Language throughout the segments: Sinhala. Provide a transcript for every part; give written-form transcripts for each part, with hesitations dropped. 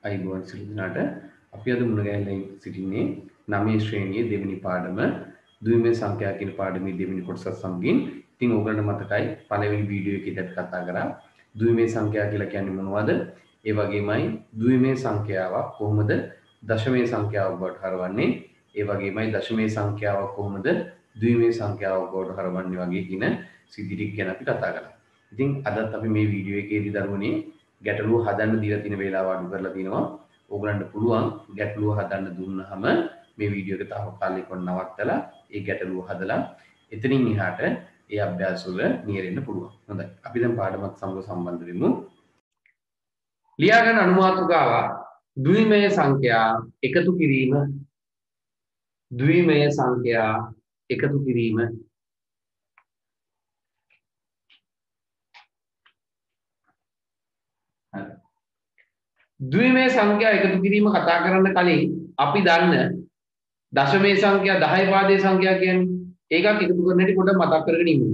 අයිබෝන් සිටිනාට අපි අද මුණ ගැහිලා සිටින්නේ 9 ශ්‍රේණියේ දෙවෙනි පාඩම ද්විමේය සංඛ්‍යා කියන පාඩමේ දෙවෙනි කොටස සමගින්. ඉතින් ඕගලන්ට මතකයි පළවෙනි වීඩියෝ එකේදී අපි කතා කරා ද්විමේය සංඛ්‍යා කියලා කියන්නේ මොනවද? ඒ වගේමයි ද්විමේය සංඛ්‍යාවක් කොහොමද දශමේය සංඛ්‍යාවක් බවට හරවන්නේ? ඒ වගේමයි දශමේය සංඛ්‍යාවක් කොහොමද ද්විමේය සංඛ්‍යාවක් බවට හරවන්නේ වගේ කියන සිද්ධි ටික ගැන අපි කතා කරා. ඉතින් අදත් අපි මේ වීඩියෝ එකේදී දරුවනේ ගැටලුව හදන්න දීලා තියෙන වේලාව අඩු කරලා තිනවා. ඕගලන්ට පුළුවන් ගැටලුව හදන්න දුන්නාම මේ වීඩියෝ එක තාවකාලිකව නවත්තලා ඒ ගැටලුව හදලා එතනින් එහාට ඒ අභ්‍යාස වල නියැලෙන්න පුළුවන්. හොඳයි. අපි දැන් පාඩමත් සමග සම්බන්ධ වෙමු. ලියා ගන්න අනුමාතෘකාව ද්විමේය සංඛ්‍යා එකතු කිරීම. ද්විමේය සංඛ්‍යා එකතු කිරීම. ද්විමේය සංඛ්‍යා එකතු කිරීම කතා කරන්න කලින් අපි දන්න දශමේය සංඛ්‍යා 10 පාදයේ සංඛ්‍යා කියන්නේ ඒකක් එකතු කරන හැටි පොඩ්ඩක් මතක් කරගෙන ඉමු.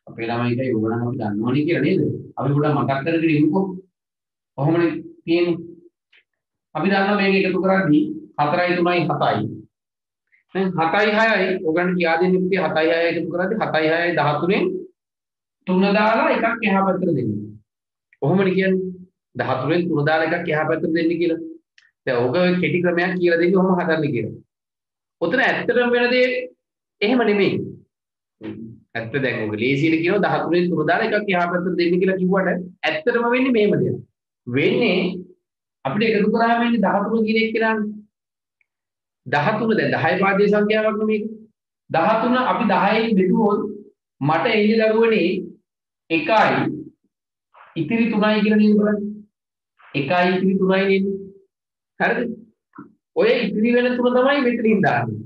අපේ ළමයිට යෝගනම් අපි දන්නවනේ කියලා නේද? අපි පොඩ්ඩක් මතක් කරගෙන ඉමුකෝ. කොහොමද තියෙන්නේ? අපි දන්නවා මේක එකතු කරද්දී 4යි 3යි 7යි. දැන් 7යි 6යි ඔයගොල්ලන්ට කියා දෙන්න ඉතින් 7යි 6යි එකතු කරද්දී 7යි 6යි 13න් 3 දාලා එකක් එහා පැත්තට දෙන්න. කොහොමද කියන්නේ? 13න් 3 දාලා එකක් එහා පැත්තට දෙන්න කියලා. දැන් ඔක කෙටි ක්‍රමයක් කියලා දෙන්නේ කොහොම හදන්නේ කියලා. ඔතන ඇත්තටම වෙන දේ එහෙම නෙමෙයි. ඇත්ත දැන් ඔක ලේසියට කියනවා 13න් 3 දාලා එකක් එහා පැත්තට දෙන්න කියලා කිව්වට ඇත්තටම වෙන්නේ මෙහෙම දෙයක්. වෙන්නේ අපිට එකතු කරාම වෙන්නේ 13 කියන එක කියලානේ. 13 දැන් 10 පාදයේ සංඛ්‍යාවක් නෙමෙයි. 13 අපි 10න් බෙදුවොත් මට එන්නේ දරුවනේ 1යි ඉතිරි 3යි කියලා නේද බලන්න. 1යි ඉතිරි 3යි නේද? හරිද? ඔය ඉතිරි වෙන 3 තමයි මෙතනින් දාන්නේ.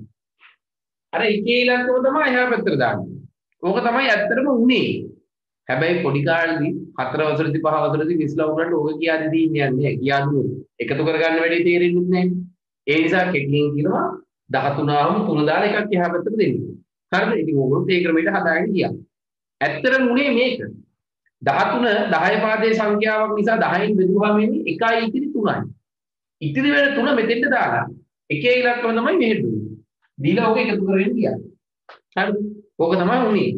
අර එකේ ඉලක්කම තමයි එහා පැත්තට දාන්නේ. ඕක තමයි ඇත්තටම උනේ. හැබැයි පොඩි කාලේදී 4 වසරේදී 5 වසරේදී ඉස්ලා උගලන්ට ඕක කියා දෙදී ඉන්නේ නැහැ. කියා දුන්නේ. එකතු කරගන්න වැඩි තේරෙන්නේ නැහැ. ඒ නිසා කෙටියෙන් කියනවා 13ම 3 දාලා එකක් එහා පැත්තට දෙන්න. හරිද? ඉතින් ඕගොල්ලෝ ඒ ක්‍රමයට හදාගෙන ගියා. ඇත්තටම උනේ මේක. 13 10 පාදයේ සංඛ්‍යාවක් නිසා 10න් බෙදුවාම එන්නේ 1යි ඉතිරි 3යි. ඉතිරි වෙන 3 මෙතෙන්ට දාලා එකේ ඉලක්කම තමයි මෙහෙට දුන්නේ. දීලා ඔක එකතු කරගෙන ගියා. හරිද? ඕක තමයි උනේ.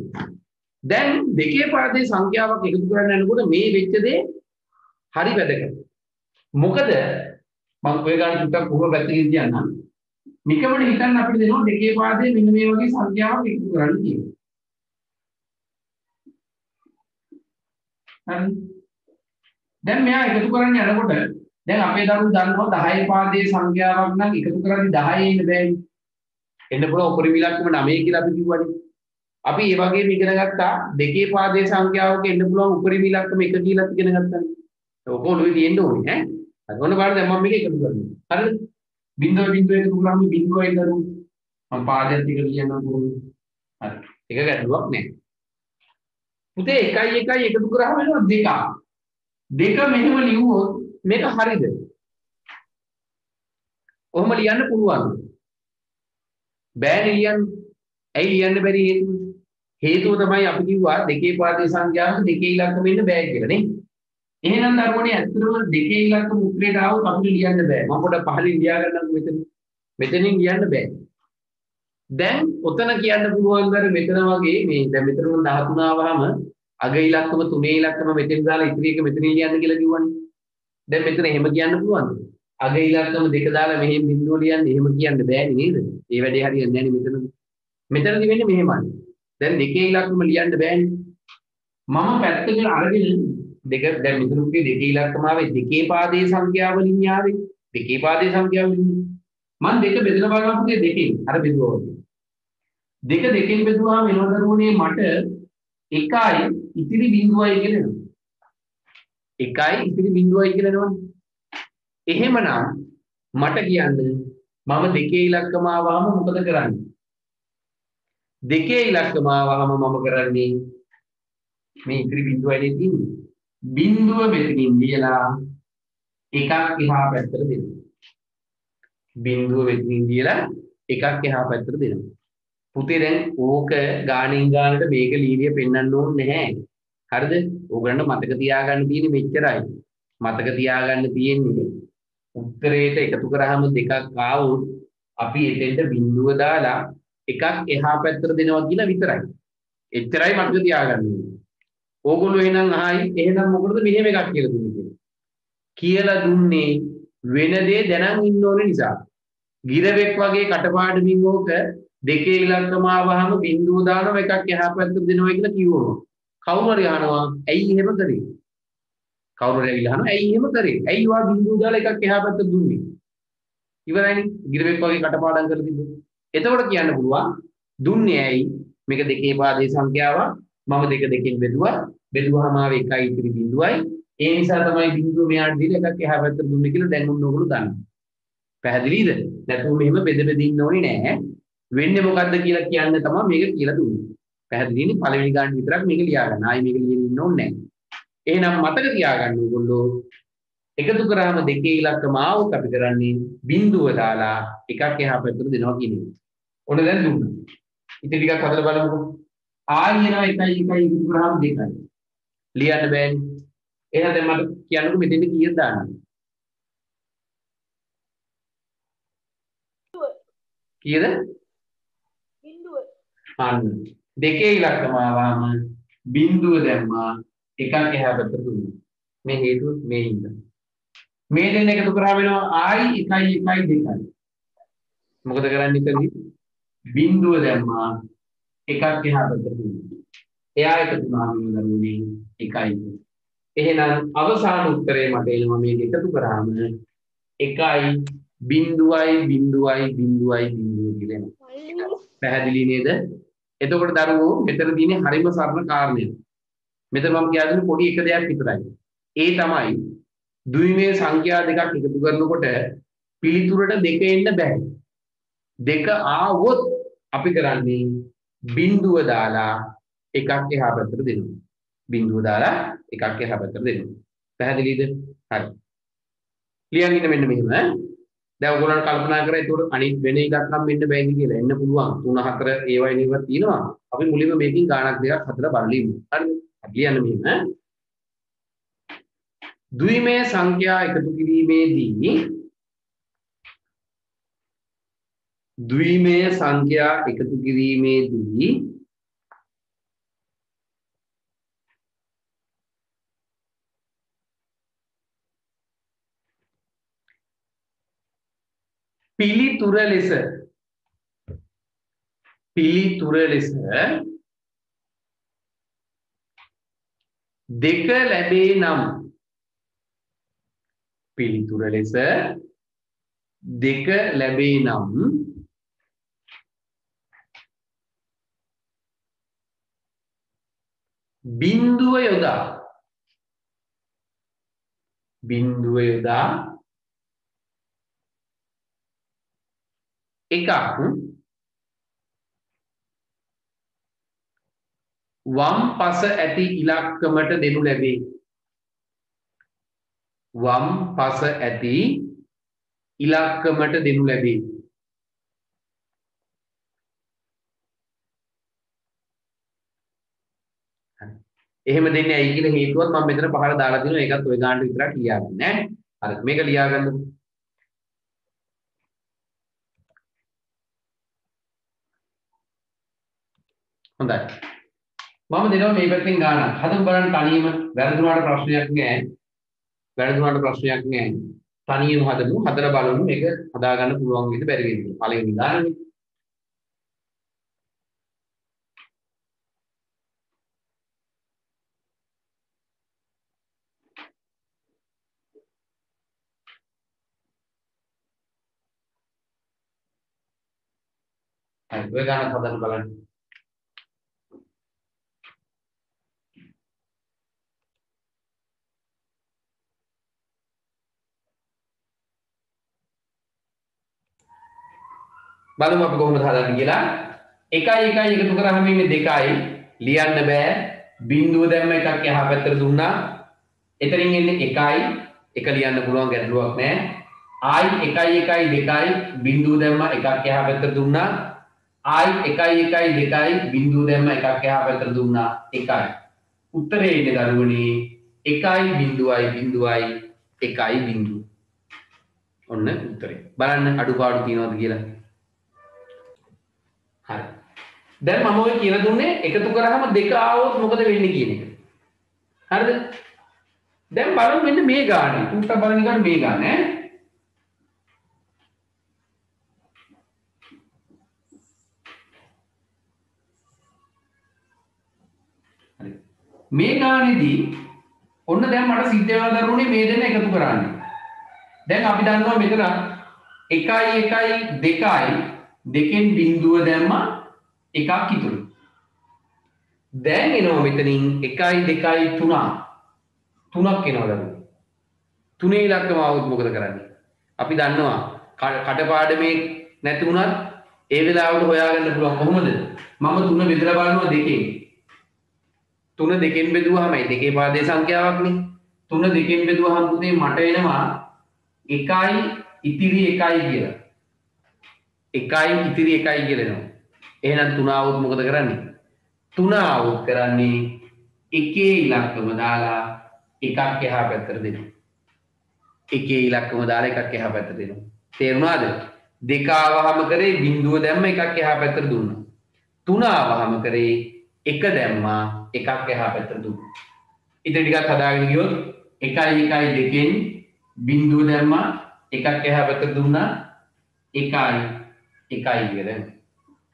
දැන් දෙකේ පාදයේ සංඛ්‍යාවක් එකතු කරන්න යනකොට මේ වෙච්ච දේ හරි වැදගත්. මොකද මම ඔය ගන්න ටිකක් කොහොම පැත්තකින් කියන්නම්. නිකමඩ හිතන්න අපිට දෙනවා දෙකේ පාදයේ මෙන්න මේ වගේ සංඛ්‍යාවක් එකතු කරන්න කියලා. හරි. දැන් මෙයා එකතු කරන්න යනකොට දැන් අපේ දරුවෝ දන්නවා 10 පාදයේ සංඛ්‍යාවක් නම් එකතු කරද්දි 10 එන්න බෑනේ. එන්න පුළුවන් උපරිම ඉලක්කම 9 කියලා අපි කිව්වනේ. අපි ඒ වගේම ඉගෙන ගත්තා දෙකේ පාදයේ සංඛ්‍යාවක එන්න පුළුවන් උපරිම ඉලක්කම 1 කියලා ඉගෙන ගත්තානේ. ඔක ඔළුවේ තියෙන්න ඕනේ ඈ. හරි ඔන්න බලන්න දැන් මම මේක එකතු කරනවා. හරිද? බිංදුව එකතු කරාම බිංදුවයි දරුවෝ. මම පාදයට ටික ලියනවා කොහොමද? හරි. එක ගැටලුවක් නැහැ. පුතේ 1යි 1යි එකතු කරාම වෙනවා 2ක්. 2 මෙහෙම ලියුවොත් මේක හරිද? කොහොම ලියන්න පුළුවන්ද? බෑනේ ලියන්න. ඇයි ලියන්න බැරි හේතුව? හේතුව තමයි අපි කිව්වා දෙකේ පාදයේ සංඛ්‍යාවක දෙකේ ඉලක්කම ඉන්න බෑ කියලා නේ. එහෙනම් දරුවනේ ඇත්තටම දෙකේ ඉලක්කම උත්තරේට ආවොත් අපිට ලියන්න බෑ. මම පොඩ්ඩක් පහලින් ලියා ගන්නම්කෝ මෙතන. මෙතනින් ලියන්න බෑ. දැන් ඔතන කියන්න පුළුවන් දර මෙතන වගේ මේ දැන් මෙතන 13 ආවහම අග ඉලක්කම තුනේ ඉලක්කම මෙතෙන් දාලා ඉතිරි එක මෙතනින් ලියන්න කියලා කිව්වනේ. දැන් මෙතන එහෙම කියන්න පුළුවන්ද? අග ඉලක්කම දෙක දාලා මෙහෙම බිඳුව ලියන්න එහෙම කියන්න බෑනේ නේද? ඒ වැඩේ හරියන්නේ නැහැ නේ මෙතන. මෙතනදි වෙන්නේ මෙහෙමයි. දැන් දෙකේ ඉලක්කම ලියන්න බෑනේ. මම පැත්තකට අරගෙන දෙක දැන් මෙතනදී දෙකේ ඉලක්කම ආවේ දෙකේ පාදයේ සංඛ්‍යාව වලින් ආවේ. දෙකේ පාදයේ සංඛ්‍යාව වලින්. මම දෙක බෙදලා බලනවා පුතේ දෙකෙන්. අර බෙදුවා වගේ. දෙක දෙකෙන් බෙදුවාම වෙනවද දරුවනේ මට 1යි ඉතිරි බිංදුවයි කියලා එනවා. 1යි ඉතිරි බිංදුවයි කියලා එනවනේ. එහෙමනම් මට කියන්නේ මම දෙකේ ඉලක්කම ආවම මොකද කරන්නේ? දෙකේ ඉලක්කම ආවම මම කරන්නේ මේ ඉතිරි බිංදුවයි තියෙන්නේ. බිංදුව මෙතනින් ලියලා එකක් එහා පැත්තට දෙනවා. බිංදුව මෙතනින් ලියලා එකක් එහා පැත්තට දෙනවා. පුතේ දැන් ඕක ගානින් ගානට මේක ලීලිය පෙන්වන්න ඕනේ නැහැ. හරිද? ඕගලන්ට මතක තියාගන්න තියෙන්නේ මෙච්චරයි. මතක තියාගන්න තියෙන්නේ උත්තරේට එකතු කරාම දෙකක් ආවොත් අපි එතෙන්ට බිඳුව දාලා එකක් එහා පැත්තට දෙනවා කියලා විතරයි. එච්චරයි මතක තියාගන්න ඕනේ. ඕගොල්ලෝ එහෙනම් ආයි එහෙනම් මොකටද මෙහෙම එකක් කියලා දුන්නේ කියලා දුන්නේ වෙන දේ දැනන් ඉන්න ඕනේ නිසා. ගිරවෙක් වගේ කටපාඩමින් ඕක දෙකේ ඉලක්කම ආවහම බිඳුව දානවා එකක් එහා පැත්තට දෙනවා කියලා කිව්වොත් කවුරු හරි අහනවා ඇයි එහෙම කරේ? කවුරු හරි ඇවිල්ලා අහනවා ඇයි එහෙම කරේ? ඇයි ඔයා බිඳුව දාලා එකක් එහා පැත්තට දුන්නේ? ඉවරයිනේ. ගිරවෙක් වගේ කටපාඩම් කරලා තිබ්බොත්. එතකොට කියන්න පුළුවන් දුන්නේ ඇයි? මේක දෙකේ පාදේ සංඛ්‍යාවක්. මම දෙක දෙකෙන් බෙදුවා. බෙදුවාම ආවේ 1යි ඉතිරි බිඳුවයි. ඒ නිසා තමයි බිඳුව මෙයාට දීලා එකක් එහා පැත්තට දුන්නේ කියලා දැන් ඔන්න ඔයගොල්ලෝ දන්නවා. පැහැදිලිද? නැතුව මෙහෙම බෙද බෙද ඉන්න ඕනේ නෑ. වෙන්නේ මොකද්ද කියලා කියන්න තමයි මේක කියලා දුන්නේ. පැහැදිලිනේ? පළවෙනි ගාන විතරක් මේක ලියා ගන්න. ආයි මේක ලියන්න ඉන්න ඕනේ නෑ. එහෙනම් මතක තියාගන්න ඕගොල්ලෝ එකතු කරාම දෙකේ ඉලක්කම ආවොත් අපි කරන්නේ බිඳුව දාලා එකක් එහා පැත්තට දෙනවා කියන එක. ඔන්න දැන් දුන්නා. ඉතින් ටිකක් හදලා බලමුකෝ. ආයෙ එනවා 1යි 1යි එකතු කරාම 2යි. ලියන්න බෑනේ. එහෙනම් දැන් මට කියන්නකෝ මෙතෙන්ද කීයද දාන්නේ? කීයද? බිඳුව. අන්න. දෙකේ ඉලක්කම ආවම බිඳුව දැම්මා එකක් එහා පැත්තට දුන්නා. මේ හේතුව මේ හින්දා. මේ දෙන්න එකතු කරා වෙනවා ආයි 1යි 1යි 2යි. මොකද කරන්නේ කලි? බිඳුව දැම්මා එකක් එහා පැත්තට දුන්නා. එයා එකතු වුණාම දරුවනේ 1යි. එහෙනම් අවසාන උත්තරේ මට එනවා මේක එකතු කරාම 1යි බිඳුවයි බිඳුවයි බිඳුවයි බිඳුව කියලා එනවා. පැහැදිලි නේද? එතකොට දරුවෝ මෙතන තියෙන්නේ හරිම සරල කාරණයක්. මෙතන මම කියන්නේ පොඩි එක දෙයක් විතරයි. ඒ තමයි ද්විමේය සංඛ්‍යා දෙකක් එකතු කරනකොට පිළිතුරට දෙක එන්න බෑ. දෙක ආවොත් අපි කරන්නේ බිඳුව දාලා එකක් එහා පැත්තට දෙනවා. බිඳුව දාලා එකක් එහා පැත්තට දෙනවා. පැහැදිලිද? හරි. ලියන් ඉන්න මෙන්න මෙහෙම. දැන් ඔයගොල්ලෝ කල්පනා කරා ඒකට අනිත් වෙන එකක් නම් මෙන්න බෑනේ කියලා. එන්න පුළුවන්. 3 4 ඒවයි නේවත් තියෙනවා. අපි මුලින්ම මේකෙන් ගාණක් දෙකක් හදලා බලලා ඉමු. හරිද? ලියන්න මෙහෙම. ද්විමේය සංඛ්‍යා එකතු කිරීමේදී පිළිතුර ලෙස දෙක ලැබේ නම් පිළිතුර ලෙස දෙක ලැබේ නම් බිඳුව යොදා එකක් වම් පස ඇති ඉලක්කමට දෙනු ලැබේ. වම් පස ඇති ඉලක්කමට දෙනු ලැබේ. එහෙම දෙන්නේ ඇයි කියන හේතුවත් මම මෙතන පහල දාලා දිනවා. ඒකත් ඔය ගානට විතරක් ලියාගන්න ඈ. හරි මේක ලියාගන්න. හොඳයි. මම දෙනවා මේ පැත්තෙන් ගානක්. හදමු බලන්න තනියම වැරදුනාට ප්‍රශ්නයක් නෑ. තනියම හදමු. හදලා බලමු මේක හදා ගන්න පුළුවන් වේද බැරි වේද කියලා. පළවෙනි ගානනේ. හරි ඔය ගානක් හදන්න බලන්න. බලමු අපි කොහොමද හදන්නේ කියලා. 1යි 1යි එකතු කරාම ඉන්නේ 2යි. ලියන්න බෑ. බිඳුව දැම්ම එකක් එහා පැත්තට දුන්නා. එතනින් එන්නේ 1යි. එක ලියන්න පුළුවන් ගැටලුවක් නෑ. ආයි 1යි 1යි 2යි බිඳුව දැම්ම එකක් එහා පැත්තට දුන්නා. ආයි 1යි 1යි 2යි බිඳුව දැම්ම එකක් එහා පැත්තට දුන්නා 1යි. උත්තරේ ඉන්නේ දරුවනේ 1යි බිඳුවයි බිඳුවයි 1යි බිඳුව. ඔන්න උත්තරේ. බලන්න අඩුපාඩු තියනවද කියලා. හරි. දැන් මම ඔය කියලා දුන්නේ එකතු කරාම දෙක ආවොත් මොකද වෙන්නේ කියන එක. හරිද? දැන් බලමු මෙන්න මේ ගානේ. උන්ට බලන එක මේ ගාන ඈ. හරි. මේ ගානේදී ඔන්න දැන් මට සිද්ධ වෙනවා දරුවනේ මේ දෙන්න එකතු කරන්න. දැන් අපි දන්නවා මෙතන 1 1 2යි දෙකෙන් බිඳුව දැම්මා එකක් ඉතුරු. දැන් එනවා මෙතනින් 1 2 3 තුනක් එනවා දරුවෝ. තුනේ ඉලක්කම આવුත් මොකද කරන්නේ? අපි දන්නවා කටපාඩමේ නැති වුණත් ඒ වෙලාවට හොයාගන්න පුළුවන් කොහොමද? මම 3 බෙදලා බලනවා දෙකෙන්. 3 දෙකෙන් බෙදුවාමයි දෙකේ පාදේ සංඛ්‍යාවක්නේ. 3 දෙකෙන් බෙදුවාම පුතේ මට එනවා 1යි ඉතිරි 1යි කියලා. 1යි ඉතිරි 1යි කියලා එනවා. එහෙනම් 3 આવුත් මොකද කරන්නේ? 3 આવුත් කරන්නේ එකේ ඉලක්කම දාලා එකක් එහා පැත්තට දෙනවා. එකේ ඉලක්කම දාලා එකක් එහා පැත්තට දෙනවා. තේරුණාද? දෙක ආවහම කරේ බිඳුව දැම්ම එකක් එහා පැත්තට දුන්නා. 3 ආවහම කරේ එක දැම්මා එකක් එහා පැත්තට දුන්නා. ඉතින් ටිකක් හදාගෙන ගියොත් 1 1 දෙකෙන් බිඳුව දැම්මා එකක් එහා පැත්තට දුන්නා 1 1 කියලා.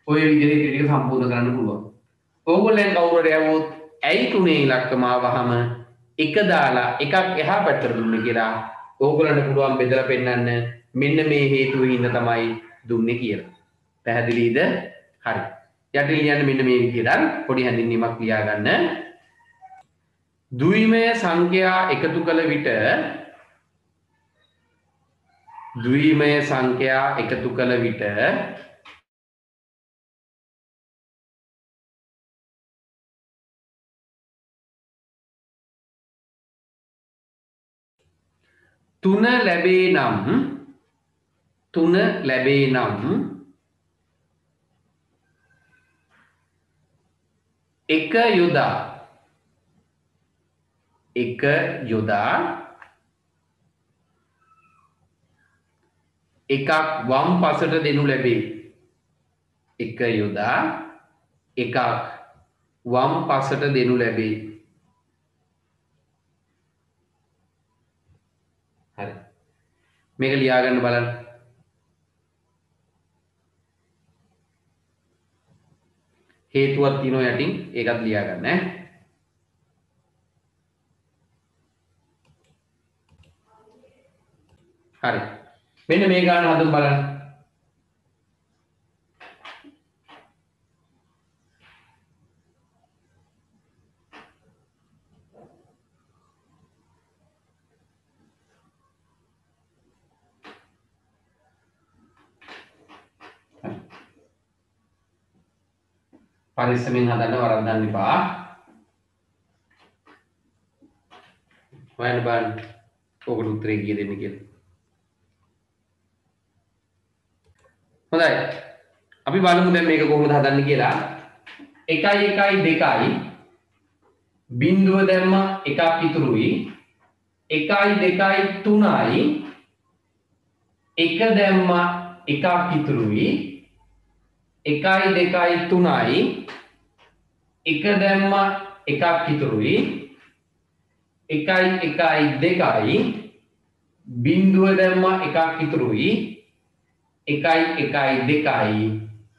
ඔය විදිහට ටික සම්පූර්ණ කරන්න පුළුවන්. ඕගොල්ලන් කවුරුහරි යවුවොත් ඇයි තුනේ ඉලක්කම ආවහම එක දාලා එකක් එහා පැත්තට දුන්නේ කියලා ඕගොල්ලන්ට පුළුවන් බෙදලා පෙන්නන්න මෙන්න මේ හේතුව හින්දා තමයි දුන්නේ කියලා. පැහැදිලිද? හරි. යටින් ලියන්න මෙන්න මේ විදිහට පොඩි හැඳින්වීමක් ලියා ගන්න. ද්විමය සංඛ්‍යා එකතු කළ විට ද්විමය සංඛ්‍යා එකතු කළ විට තුන ලැබේ නම් එක යොදා එකක් වම් පසට දෙනු ලැබේ. එක යොදා එකක් වම් පසට දෙනු ලැබේ. හරි. මේක ලියා ගන්න බලන්න. හේතුවක් තියෙනවා යටින් ඒකත් ලියා ගන්න ඈ. හරි. මෙන්න මේ ගාන හදමු බලන්න. පරිස්සමෙන් හදන්න වරද්දන්න එපා. හොයන්න බලන්න. ඔකට උත්තරේ කීය දෙන්න කියලා. හොඳයි. අපි බලමු දැන් මේක කොහොමද හදන්න කියලා. 1 1 2යි බිඳුව දැම්ම එකක් ඉතුරුයි. 1 2 3යි එක දැම්ම එකක් ඉතුරුයි. 1 2 3යි එක දැම්ම එකක් ඉතුරුයි. 1 1 2යි බිඳුව දැම්ම එකක් ඉතුරුයි. 1 1 2යි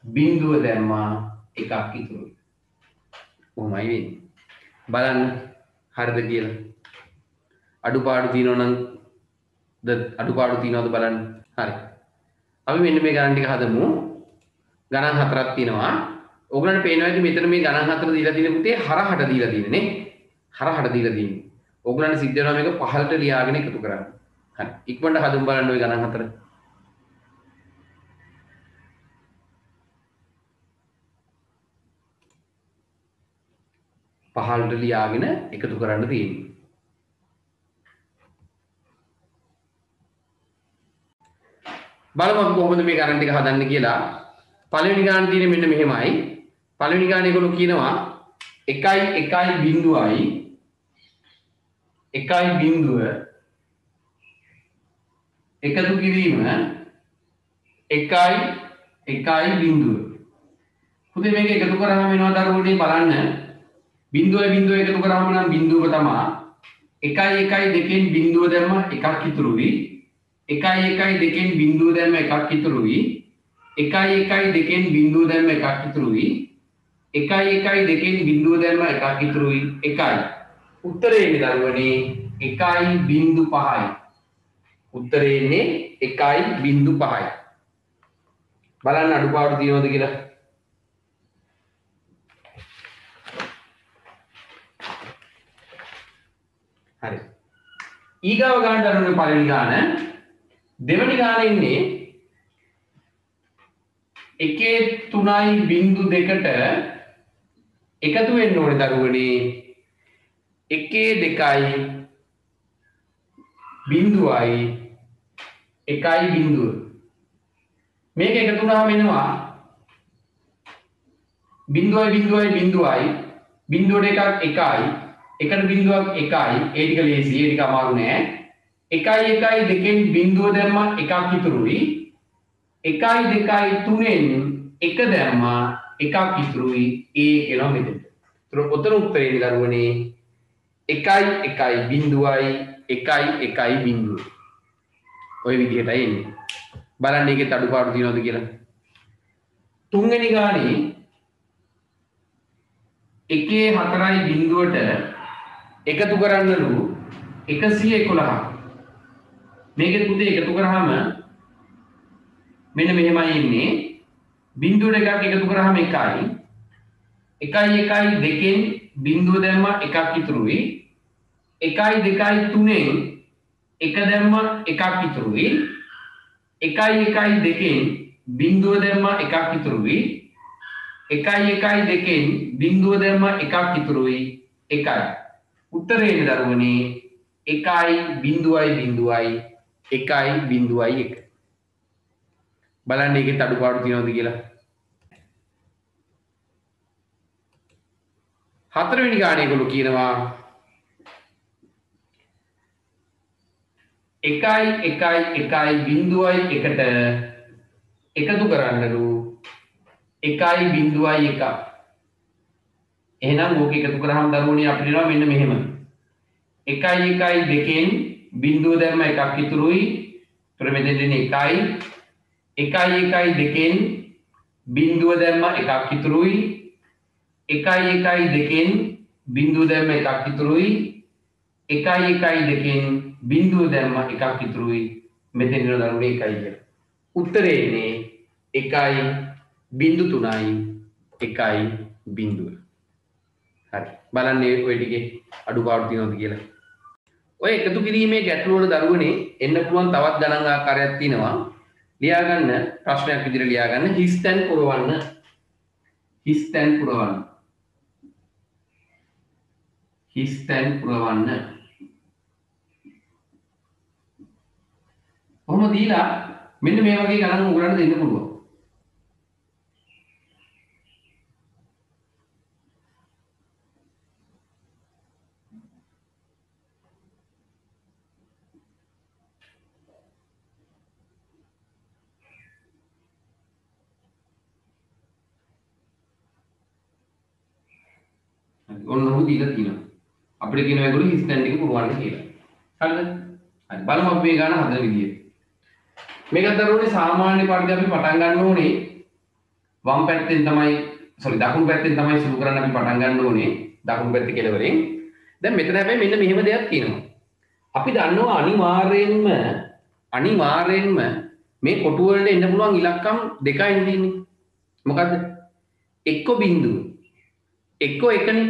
බිඳුව දැම්ම එකක් ඉතුරුයි. කොහොමයි වෙන්නේ? බලන්න හරිද කියලා. අඩුපාඩු තියෙනවා නම් අඩුපාඩු තියෙනවද බලන්න. හරි. අපි මෙන්න මේ ගණන් ටික හදමු. ගණන් හතරක් තියෙනවා. ඕගලන්ට පේනවා ඇති මෙතන මේ ගණන් හතර දීලා තියෙන පුතේ හරහට දීලා තියෙන්නේ නේ. හරහට දීලා තියෙන්නේ. ඕගලන්ට සිද්ධ වෙනවා මේක පහළට ලියාගෙන එකතු කරන්න. හරි. ඉක්මනට හදමු බලන්න ওই ගණන් හතර. පහළට ලියාගෙන එකතු කරන්න තියෙන්නේ. බලමු කොහොමද මේ ගණන් ටික හදන්න කියලා. පළවෙනි ගණන් තියෙන්නේ මෙන්න මෙහෙමයි. පළවෙනි ගණන් ඒගොල්ලෝ කියනවා 1 1 බිඳුවයි 1 බිඳුව එකතු කිරීම 1යි බිඳුව. පුතේ මේක එකතු කරාම වෙනවද අරගොඩේ බලන්න. බිඳුවයි බිඳුව එකතු කරාම නම් බිඳුව තමයි 1 2කින් බිඳුව දැම්ම එකක් ඉතුරුයි. 1 2කින් බිඳුව දැම්ම එකක් ඉතුරුයි. 1 2කින් බිඳුව දැම්ම එකක් ඉතුරුයි. 1 2කින් බිඳුව දැම්ම එකක් ඉතුරුයි 1යි. උත්තරේ එන්නේ දරුවනේ 1.5යි. උත්තරේ එන්නේ 1.5යි. බලන්න අඩුපාඩු තියෙනවද කියලා. හරි. ඊගාව ගන්න දරුවනේ පළවෙනි ගාන. දෙවෙනි ගාන ඉන්නේ 1.3.2ට එකතු වෙන්න ඕනේ දරුවනේ 1 2.0යි 1.0. මේක එකතු වුණාම එනවා බිඳුවයි බිඳුවට එකක් 1යි එකට බිඳුවක් 1යි ඒ ටික ලේසි ඒ ටික අමාරු නෑ 1 2කින් බිඳුව දැම්ම එකක් ඉතුරුයි 1 2 3ෙන් එක දැම්ම එකක් ඉතුරුයි ඒ එනවා මෙතන. ඒතර උත්තර උත්තරේ දරුවනේ 1 බිඳුවයි 1 බිඳුව. ඔය විදිහටයි එන්නේ. බලන්න ඒකේ අඩුපාඩු තියෙනවද කියලා. තුන්වෙනි ගානේ 1 4 බිඳුවට එකතු කරන්නලු 111. මේකෙත් පුතේ එකතු කරාම මෙන්න මෙහෙමයි ඉන්නේ. බිඳුවට එකක් එකතු කරාම 1යි. 1 2කින් බිඳුව දැම්ම එකක් ඉතුරුයි. 1 2 3ෙන් එක දැම්ම එකක් ඉතුරුයි. 1 2කින් බිඳුව දැම්ම එකක් ඉතුරුයි. 1 2කින් බිඳුව දැම්ම එකක් ඉතුරුයි 1යි. උත්තරේ එන්නේ දරුවනේ 1.0.1. බලන්න ඒකේ අඩුපාඩු තියෙනවද කියලා. හතරවෙනි ගානේ ඒගොල්ලෝ කියනවා 1.1.1ට එකතු කරන්නලු 1.1. එහෙනම් ඕක එකතු කරාම දරුවනේ අපිට එනවා මෙන්න මෙහෙම 1 2කින් බිඳුව දැම්ම එකක් ඉතුරුයි. ඒතර මෙතෙන් දෙන්නේ 1යි 1 2කින් බිඳුව දැම්ම එකක් ඉතුරුයි. 1 2කින් බිඳුව දැම්ම එකක් ඉතුරුයි. 1 2කින් බිඳුව දැම්ම එකක් ඉතුරුයි. මෙතෙන් එන දරුවනේ 1යි කියලා. උත්තරේ එන්නේ 1.3යි 1.0. හරි. බලන්න ඔය ටිකේ අඩුපාඩු තියෙනවද කියලා. ඔය එකතු කිරීමේ ගැටලුව වල දරුවනේ එන්න පුළුවන් තවත් ගණන් ආකාරයක් තියෙනවා. ලියා ගන්න ප්‍රශ්නයක් විදිහට ලියා ගන්න හිස් තැන් පුරවන්න. හිස් තැන් පුරවන්න. හිස් තැන් පුරවන්න. කොහොම දීලා මෙන්න මේ වගේ ගණන් උගලන්න දෙන්න පුළුවන්. ඔන්න ඔහු දීලා තියෙනවා. අපිට කියන මේගොල්ලෝ හිස් තැන් ටික පුරවන්න කියලා. හරිද? හරි බලමු අපි මේ ගණන හදන විදිය. මේකත් දරුවනේ සාමාන්‍ය පරිදි අපි පටන් ගන්න ඕනේ වම් පැත්තෙන් තමයි දකුණු පැත්තෙන් තමයි සුළු කරන්න අපි පටන් ගන්න ඕනේ දකුණු පැත්තේ කෙළවරෙන්. දැන් මෙතන හැබැයි මෙන්න මෙහෙම දෙයක් තියෙනවා. අපි දන්නවා අනිවාර්යෙන්ම මේ කොටු වලට එන්න පුළුවන් ඉලක්කම් දෙකයි ඉන්නේ. මොකද්ද? එක්ක බිඳුව. එක්ක එකනේ.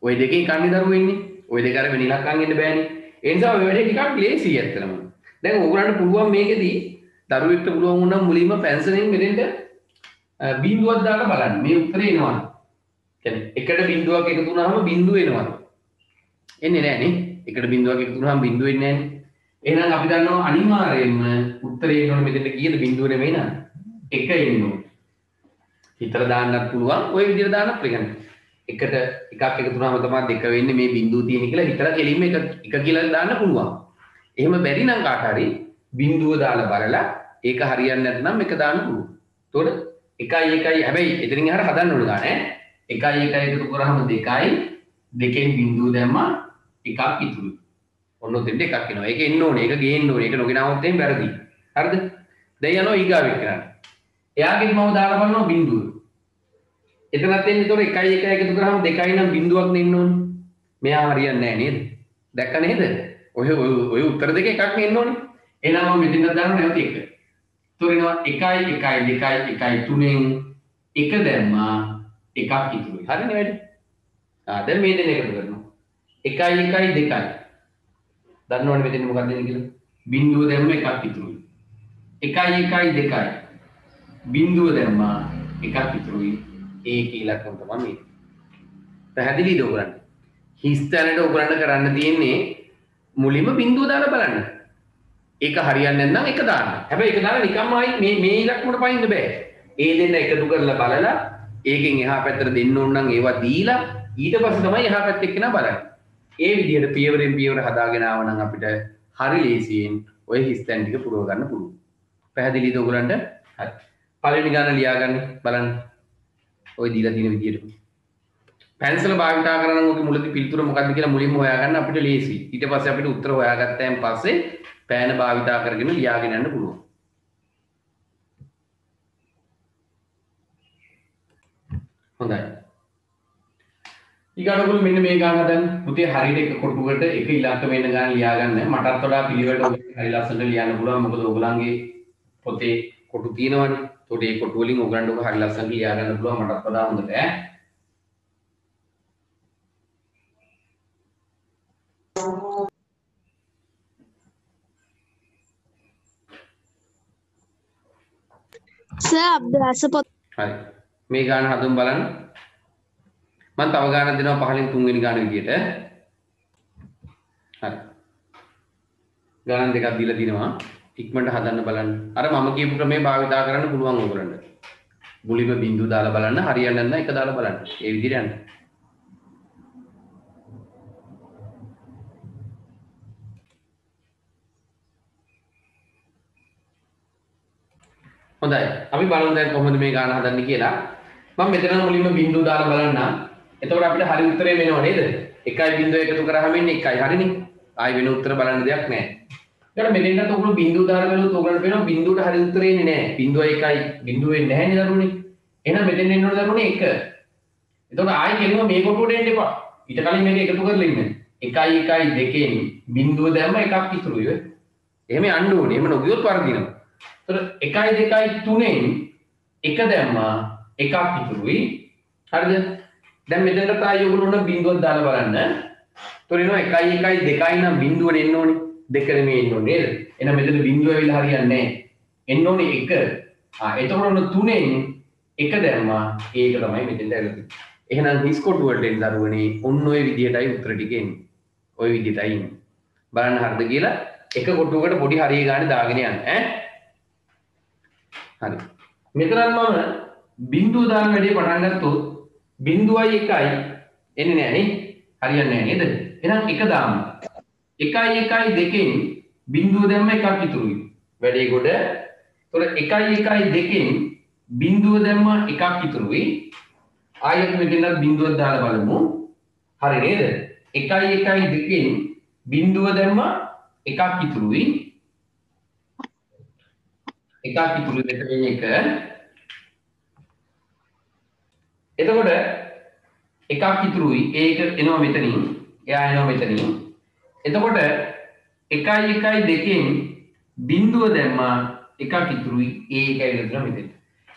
ওই දෙකේ කන්නේ දරුවෝ ඉන්නේ. ওই දෙක අර වෙන ඉලක්කම් එන්න බෑනේ. ඒ නිසා ඔය වැඩේ ටිකක් ලේසියි ඇත්තටම. දැන් ඕගොල්ලන්ට පුළුවන් මේකෙදී දරුවෙක්ට පුළුවන් වුණා මුලින්ම පැන්සලෙන් මෙතෙන්ට බිඳුවක් දාලා බලන්න. මේ උත්තරේ එනවා. කියන්නේ එකට බිඳුවක් එකතු වුණාම බිඳුව එනවා. එන්නේ නැහැ නේ. එකට බිඳුවක් එකතු වුණාම බිඳුව එන්නේ නැහැ නේ. එහෙනම් අපි දන්නවා අනිවාර්යයෙන්ම උත්තරේ එනවනේ මෙතෙන්ට කීයද බිඳුව නෙමෙයි නේද? එක එන්න ඕනේ. හිතලා දාන්නත් පුළුවන්. ওই විදිහට දාන්නත් පුළුවන්. එකට එකක් එකතු වුණාම තමයි දෙක වෙන්නේ මේ බිඳුව තියෙන කියලා හිතලා කෙලින්ම එක කියලා දාන්න පුළුවන්. එහෙම බැරි නම් කාට හරි බිඳුව දාලා බලලා ඒක හරියන්නේ නැත්නම් එක දාන්න පුළුවන්. එතකොට 1 1 හැබැයි එතනින් එහාට හදන්න ඕන ගා නේ. 1 1 එකතු කරාම 2යි දෙකෙන් බිඳුව දැම්මා එකක් ඉතුරුයි. ඔන්න ඔතෙන්ට එකක් එනවා. ඒක එන්න ඕනේ. ඒක ගේන්න ඕනේ. ඒක නොගෙනාවොත් එම් වැරදි. හරිද? දැන් යනවා ඊගාවෙක් කරන්න. එයාගෙත් මම දාලා බලනවා බිඳුව. එතනත් එන්නේ ඒතකොට 1 1 එකතු කරාම 2යි නම් බිඳුවක් නෙන්න ඕනේ. මෙයා හරියන්නේ නැහැ නේද? දැක්ක නේද? ඔය උත්තර දෙක එකක් නෙන්න ඕනේ. එහෙනම් මම මෙතන දානවා නැවත එක. තොරිනවා 1 1 2 1 3න් එක දැම්මා එකක් ඉතුරුයි. හරිනේ වැඩි? දැන් මේ දෙන එකතු කරනවා. 1 1 2යි. දන්නවනේ මෙතන මොකක්ද දෙන්නේ කියලා? බිඳුව දැම්ම එකක් ඉතුරුයි. 1 1 2යි. බිඳුව දැම්මා එකක් ඉතුරුයි. ඒකේ ඉලක්කම තමයි මේ. පැහැදිලිද ඔයගොල්ලන්ට? හිස් තැනට ඔයගොල්ලන්ට කරන්න තියෙන්නේ මුලින්ම බිඳුව දාලා බලන්න. ඒක හරියන්නේ නැත්නම් එක දාන්න. හැබැයි එක දාලා නිකම්ම ආයි මේ ඉලක්කමට පයින්න බෑ. ඒ දෙන්න එකතු කරලා බලලා ඒකෙන් එහා පැත්තට දෙන්න ඕන නම් ඒවා දීලා ඊට පස්සේ තමයි එහා පැත්තේ එක්කන බලන්නේ. ඒ විදිහට පියවරෙන් පියවර හදාගෙන ආව නම් අපිට හරි ලේසියෙන් ඔය හිස් තැන් ටික පුරව ගන්න පුළුවන්. පැහැදිලිද ඔයගොල්ලන්ට? හරි. පළවෙනි ගාන ලියා ගන්න බලන්න. ඔය දීලා තියෙන විදිහට. පැන්සල භාවිතා කරන නම් ඔගේ මුලදී පිළිතුර මොකක්ද කියලා මුලින්ම හොයාගන්න අපිට ලේසි. ඊට පස්සේ අපිට උත්තර හොයාගත්තාන් පස්සේ පෑන භාවිතා කරගෙන ලියාගෙන යන්න පුළුවන්. හොඳයි. ඊගාටගොල්ලෝ මෙන්න මේ ගාන හදන්න. පුතේ හරියට එක කොටුවකට එක ඉලක්ක වෙන ගාන ලියා ගන්න. මටත් වඩා පිළිවෙලට ඔයගොල්ලෝ හරි ලස්සනට ලියන්න පුළුවන්. මොකද ඔයගොල්ලන්ගේ පොතේ කොටු තියෙනවනේ. ඒකට ඒ කොටු වලින් ඔයගොල්ලන්ට ඔක හරි ලස්සනට ලියා ගන්න පුළුවන්. මටත් වඩා හොඳට ඈ. සර් අභ්‍යාස පොත හරි. මේ ගාන හදුම් බලන්න. මම තව ගානක් දෙනවා පහලින් තුන්වෙනි ගාන විදියට. හරි. ගාන දෙකක් දීලා දිනවා. ඉක්මනට හදන්න බලන්න. අර මම කියපු ක්‍රමේ භාවිතා කරන්න පුළුවන් ඔයගොල්ලන්ට. මුලින්ම බිංදුව දාලා බලන්න, හරියන්නේ නැත්නම් එක දාලා බලන්න. ඒ විදිහට යන්න. හොඳයි. අපි බලමු දැන් කොහොමද මේ ගාන හදන්නේ කියලා. මම මෙතන මුලින්ම බිංදුව දාලා බලන්න. එතකොට අපිට හරි උත්තරේ වෙනව නේද? 1යි බිංදුව එකතු කරාම එන්නේ 1යි. හරිනේ. ආයි වෙන උත්තර බලන්න දෙයක් නැහැ. ඊට මෙතෙන්ට ඔයගොල්ලෝ බිංදුව දාලා බලුවොත් ඔයගොල්ලන්ට පේනවා බිංදුවට හරි උත්තරේ එන්නේ නැහැ. බිංදුව 1යි. බිංදුව වෙන්නේ නැහැ නේ දරුවනේ. එහෙනම් මෙතෙන් එන්න ඕන දරුවනේ 1. එතකොට ආයි කෙලිම මේ කොටුවට එන්න එපා. ඊට කලින් මේක එකතු කරලා ඉන්න. 1 1 2කින් බිංදුව දැම්ම එකක් ඉතුරුයි වේ. එහෙම යන්න ඕනේ. එහෙම නොගියොත් වර්ධිනවා. එතකොට 1 2 3න් එක දැම්මා එකක් ඉතුරුයි. හරිද? දැන් මෙතනට ආයෙ ඔයගොල්ලෝ ඔන්න බිංදුවක් දාලා බලන්න. තොරිනවා 1 1 2යි නම් බිංදුව එන්න ඕනේ. 2 නෙමෙයි එන්න ඕනේ නේද? එහෙනම් මෙතන බිංදුව ඇවිල්ලා හරියන්නේ නැහැ. එන්න ඕනේ 1. එතකොට ඔන්න 3න් එක දැම්මා ඒක තමයි මෙතෙන්ට ඇවිල්ලා. එහෙනම් හිස් කොටු වලට එන්න දරුවනේ ඔන්න ඔය විදියටයි උත්තර ටික එන්නේ. ඔය විදියටයි ඉන්නේ. බලන්න හරිද කියලා එක කොටුවකට පොඩි හරිය ගන්න දාගෙන යන්න ඈ. හරි. මෙතනත් මම බිංදුව දාන වැඩේ පටන් ගත්තොත් බිංදුවයි 1යි එන්නේ නැහැ නේ. හරියන්නේ නැහැ නේද? එහෙනම් එක දාමු. 1 1 2කින් බිංදුව දැම්ම එකක් ඉතුරුයි. වැඩේ ගොඩ. ඒතකොට 1 1 2කින් බිංදුව දැම්ම එකක් ඉතුරුයි. ආයෙත් මෙතනත් බිංදුවක් දාලා බලමු. හරි නේද? 1 1 2කින් බිංදුව දැම්ම එකක් ඉතුරුයි. එකක් ඉතුරුයි මෙතන එක. එතකොට එකක් ඉතුරුයි. ඒක එනවා මෙතනින්. එයා එනවා මෙතනින්. එතකොට 1 1 2කින් බිංදුව දැම්මා එකක් ඉතුරුයි. ඒක ඇවිල්ලා මෙතෙන්.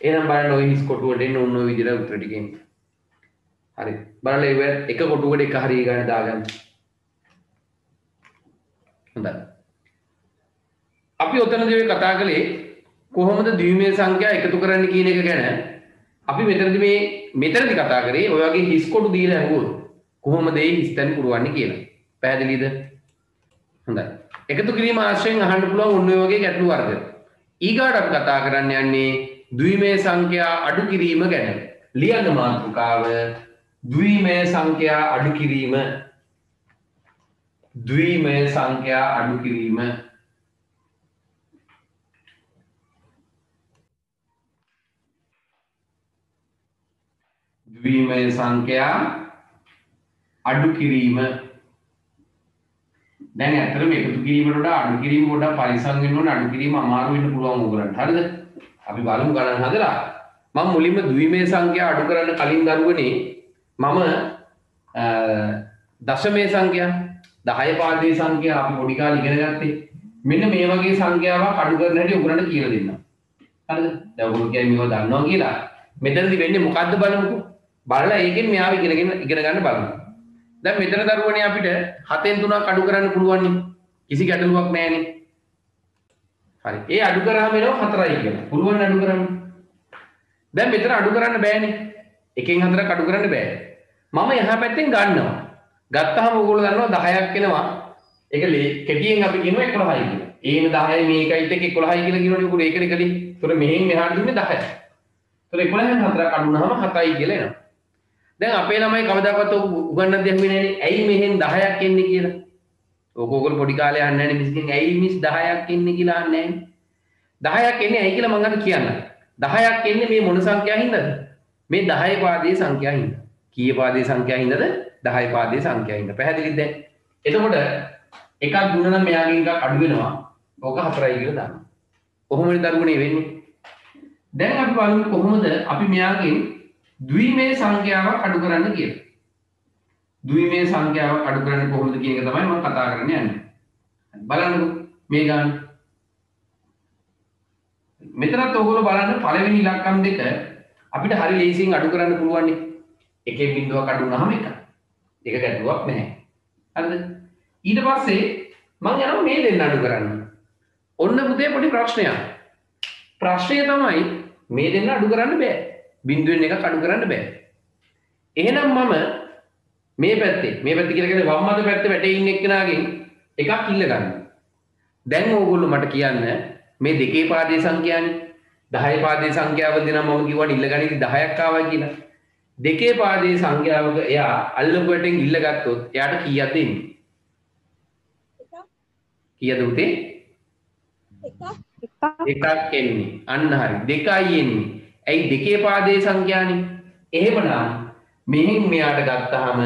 එහෙනම් බලන්න ඔය හිස් කොටුවට එන්න ඕන ඔය විදිහට උත්තර ටික එන්නේ. හරි. බලන්න ඒ එක කොටුවකට එක හරිය ගන්න දාගන්න. හොඳයි. අපි ඔතනදී මේ කතා කළේ කොහොමද ද්විමේය සංඛ්‍යා එකතු කරන්න කියන එක ගැන. අපි මෙතනදී කතා කරේ ඔය වගේ හිස් කොටු දීලා අහුවොත් කොහොමද මේ හිස් තැන් පුරවන්නේ කියලා. පැහැදිලිද? හොඳයි. එකතු කිරීම ආශ්‍රයෙන් අහන්න පුළුවන් ඔන්න ඔය වගේ ගැටලු වර්ග. ඊගාට අපි කතා කරන්න යන්නේ ද්විමේය සංඛ්‍යා අඩු කිරීම ගැන. ලියන්න මාතෘකාව ද්විමේය සංඛ්‍යා අඩු කිරීම. ද්විමේය සංඛ්‍යා අඩු කිරීම. ද්විමය සංඛ්‍යා අඩු කිරීම. දැන් ඇත්තටම එකතු කිරීමට වඩා අඩු කිරීම පොඩ්ඩක් පරිස්සම් වෙන්න ඕනේ. අඩු කිරීම අමාරු වෙන්න පුළුවන් ඕගොල්ලන්ට. හරිද? අපි බලමු ගණන් හදලා. මම මුලින්ම ද්විමය සංඛ්‍යා අඩු කරන්න කලින් දරුවනේ මම දශමය සංඛ්‍යා 10 පාදයේ සංඛ්‍යා අපි පොඩි කාලේ ඉගෙන ගත්තේ. මෙන්න මේ වගේ සංඛ්‍යාවක් අඩු කරන හැටි ඔයගොල්ලන්ට කියලා දෙන්නම්. හරිද? දැන් ඔයගොල්ලෝ කියන්නේ මේව දන්නවා කියලා. මෙතනදී වෙන්නේ මොකද්ද බලමුකෝ. බලලා ඒකෙන් මෙයාව ඉගෙන ගන්න බලමු. දැන් මෙතන දරුවනේ අපිට 7න් 3ක් අඩු කරන්න පුළුවන් නේ. කිසි ගැටලුවක් නැහැ නේ. හරි. ඒ අඩු කරාම එනවා 4යි කියලා. පුළුවන් අඩු කරන්න. දැන් මෙතන අඩු කරන්න බෑනේ. 1න් 4ක් අඩු කරන්න බෑ. මම එහා පැත්තෙන් ගන්නවා. ගත්තාම ඕගොල්ලෝ දන්නවා 10ක් එනවා. ඒක කෙටියෙන් අපි කියනවා 11යි කියලා. ඒන 10යි මේකයිත් එක්ක 11යි කියලා කියනවනේ ඔයගොල්ලෝ ඒකනේ කලින්. ඒතර මෙහෙන් මෙහාට දුන්නේ 10යි. ඒතර 11න් 4ක් අඩු වුණාම 7යි කියලා එනවා. දැන් අපේ ළමයි කවදාකවත් ඔක උගන්නන්න දෙන්නේ නැහැනේ. ඇයි මෙහෙන් 10ක් එන්නේ කියලා? ඕක ඕගොල්ලෝ පොඩි කාලේ අහන්නේ නැහැනේ මිස්ගෙන් ඇයි මිස් 10ක් එන්නේ කියලා අහන්නේ නැහැනේ. 10ක් එන්නේ ඇයි කියලා මම අද කියන්නම්. 10ක් එන්නේ මේ මොන සංඛ්‍යාවින්දද? මේ 10 පාදයේ සංඛ්‍යාවින්ද. කීයේ පාදයේ සංඛ්‍යාවින්දද? 10 පාදයේ සංඛ්‍යාවින්ද. පැහැදිලිද දැන්? එතකොට එකක් දුන්නා නම් මෙයාගෙන් එකක් අඩු වෙනවා. ඕක 4යි කියලා දානවා. කොහොමද දරුවනේ වෙන්නේ? දැන් අපි බලමු කොහොමද අපි මෙයාගෙන් ද්විමය සංඛ්‍යාවක් අඩු කරන්න කියලා. ද්විමය සංඛ්‍යාවක් අඩු කරන්න කොහොමද කියන එක තමයි මම කතා කරන්න යන්නේ. බලන්නකෝ මේ ගන්න. මෙතනත් ඔයගොල්ලෝ බලන්න පළවෙනි ඉලක්කම් දෙක අපිට හරි ලේසියෙන් අඩු කරන්න පුළුවන් නේ. එකේ බිඳුවක් අඩු වුණාම එක. ඒක ගැටලුවක් නැහැ. හරිද? ඊට පස්සේ මම යනවා මේ දෙන්න අඩු කරන්න. ඔන්න පුතේ පොඩි ප්‍රශ්නයක්. ප්‍රශ්නය තමයි මේ දෙන්න අඩු කරන්න බෑ. බිඳුවෙන් එකක් අඩු කරන්න බෑ. එහෙනම් මම මේ පැත්තේ කියලා කියන්නේ වම් අත පැත්තේ වැටේ ඉන්න එක්කෙනාගෙන් එකක් ඉල්ල ගන්න. දැන් ඕගොල්ලෝ මට කියන්න මේ දෙකේ පාදයේ සංඛ්‍යානේ 10 පාදයේ සංඛ්‍යාවද නම් මම කිව්වනේ ඉල්ල ගන්නේ 10ක් ආවා කියලා. දෙකේ පාදයේ සංඛ්‍යාවක එයා අල්ලපු වැටෙන් ඉල්ල ගත්තොත් එයාට කීයක් දෙන්නේ? කීයද උතේ? එකක් එන්නේ. අන්න හරි. දෙකයි එන්නේ. ඇයි දෙකේ පාදයේ සංඛ්‍යානේ? එහෙමනම් මෙහෙන් මෙයාට ගත්තාම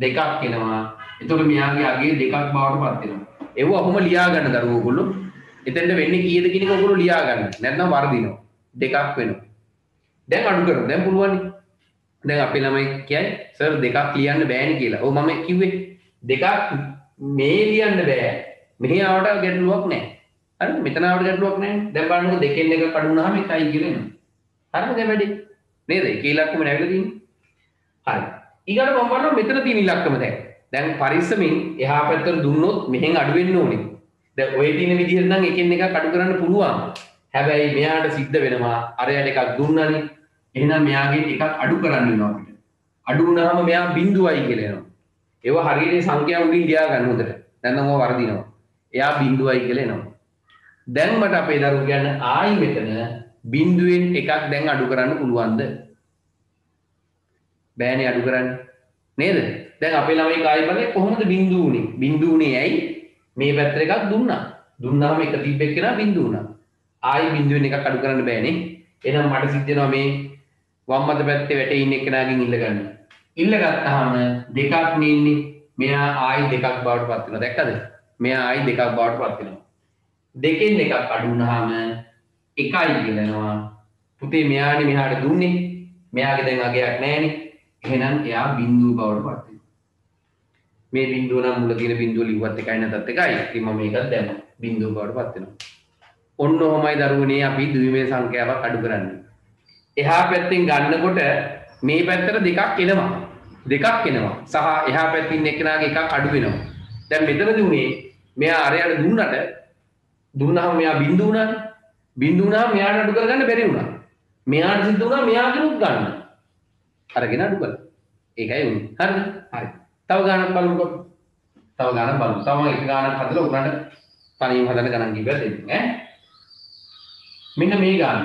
දෙකක් එනවා. එතකොට මෙයාගේ අගේ දෙකක් බවට පත් වෙනවා. ඒව ඔහොම ලියා ගන්න දරුවෝ ඔයගොල්ලෝ. එතෙන්ට වෙන්නේ කීයද කියන එක ඔයගොල්ලෝ ලියා ගන්න. නැත්නම් වර්ධිනවා. දෙකක් වෙනවා. දැන් අඩු කරමු. දැන් පුළුවන් නේ. දැන් අපේ ළමයි කියයි සර් දෙකක් ලියන්න බෑනේ කියලා. ඔව් මම කිව්වේ දෙකක් මේ ලියන්න බෑ. මෙහි ආවට ගැටලුවක් නැහැ. හරිද? මෙතන ආවට ගැටලුවක් නැහැ. දැන් බලන්නකො දෙකෙන් එකක් අඩු වුණාම එකයි කියලා එනවා. හරිද දැන් වැඩි? නේද? ඒකේ ඉලක්කම නැවිලා තියෙන්නේ. හරි. ඊගොල්ලෝ මම බලනවා මෙතන තියෙන ඉලක්කම දැන්. දැන් පරිස්සමින් එහා පැත්තට දුන්නොත් මෙහෙන් අඩු වෙන්න ඕනේ. දැන් ඔය තියෙන විදිහට නම් එකින් එකක් අඩු කරන්න පුළුවන්. හැබැයි මෙයාට සිද්ධ වෙනවා අරයට එකක් දුන්නානේ. එහෙනම් මෙයාගේ එකක් අඩු කරන්න වෙනවා අපිට. අඩු වුණාම මෙයා බිඳුවයි කියලා එනවා. ඒව හරියට සංඛ්‍යා උඩින් ලියා ගන්න හොඳට. දැන් නම් ඔය වර්ධිනවා. එයා බිඳුවයි කියලා එනවා. දැන් මට අපේ දරුවෝ කියන්න ආයි මෙතන බිඳුවෙන් එකක් දැන් අඩු කරන්න පුළුවන්ද? බෑනේ අඩු කරන්න. නේද? දැන් අපේ ළමයි කායි බලේ කොහොමද බිඳුව උනේ? බිඳුව උනේ ඇයි? මේ පැත්තට එකක් දුන්නා. දුන්නාම එක තිබ්බෙක් කෙනා බිඳුව වුණා. ආයි බිඳුවෙන් එකක් අඩු කරන්න බෑනේ. එහෙනම් මට සිද්ධ වෙනවා මේ වම් අත පැත්තේ වැටේ ඉන්න කෙනාගෙන් ඉල්ල ගන්න. ඉල්ල ගත්තාම දෙකක් නෙන්නේ. මෙයා ආයි දෙකක් බවට පත් වෙනවා. දැක්කද? මෙයා ආයි දෙකක් බවට පත් වෙනවා. දෙකෙන් එකක් අඩු වුණාම එකයි කියලානවා. පුතේ මෙයානේ මෙහාට දුන්නේ. මෙයාගේ දැන් අගයක් නැහැනේ. එහෙනම් එයා බිඳුව බවට පත් වෙනවා. මේ බිඳුව නම් මුල තියෙන බිඳුව ලිව්වත් එකයි නැතත් එකයි. ඉතින් මම මේකත් දැම්මා. බිඳුව බවට පත් වෙනවා. ඔන්න ඔහොමයි දරුවනේ අපි ද්විමය සංඛ්‍යාවක් අඩු කරන්නේ. එහා පැත්තෙන් ගන්නකොට මේ පැත්තට දෙකක් එනවා. දෙකක් එනවා. සහ එහා පැත්තේ ඉන්න එක්කෙනාගේ එකක් අඩු වෙනවා. දැන් මෙතනදී උනේ මෙයා අරයට දුන්නාම මෙයා බිඳුව වුණානේ. බිඳුව වුණාම මෙයාට අඩු කරගන්න බැරි වුණා. මෙයාට සිද්ධ වුණා මෙයාගෙනුත් ගන්න. අරගෙන අඩු කළා. ඒකයි උනේ. හරිද? හරි. තව ගානක් බලමුකෝ. තව ගානක් බලමු. තව එක ගානක් හදලා උගන්නට තනියම හදන ගණන් කිව්වා දෙන්න ඈ. මෙන්න මේ ගාන.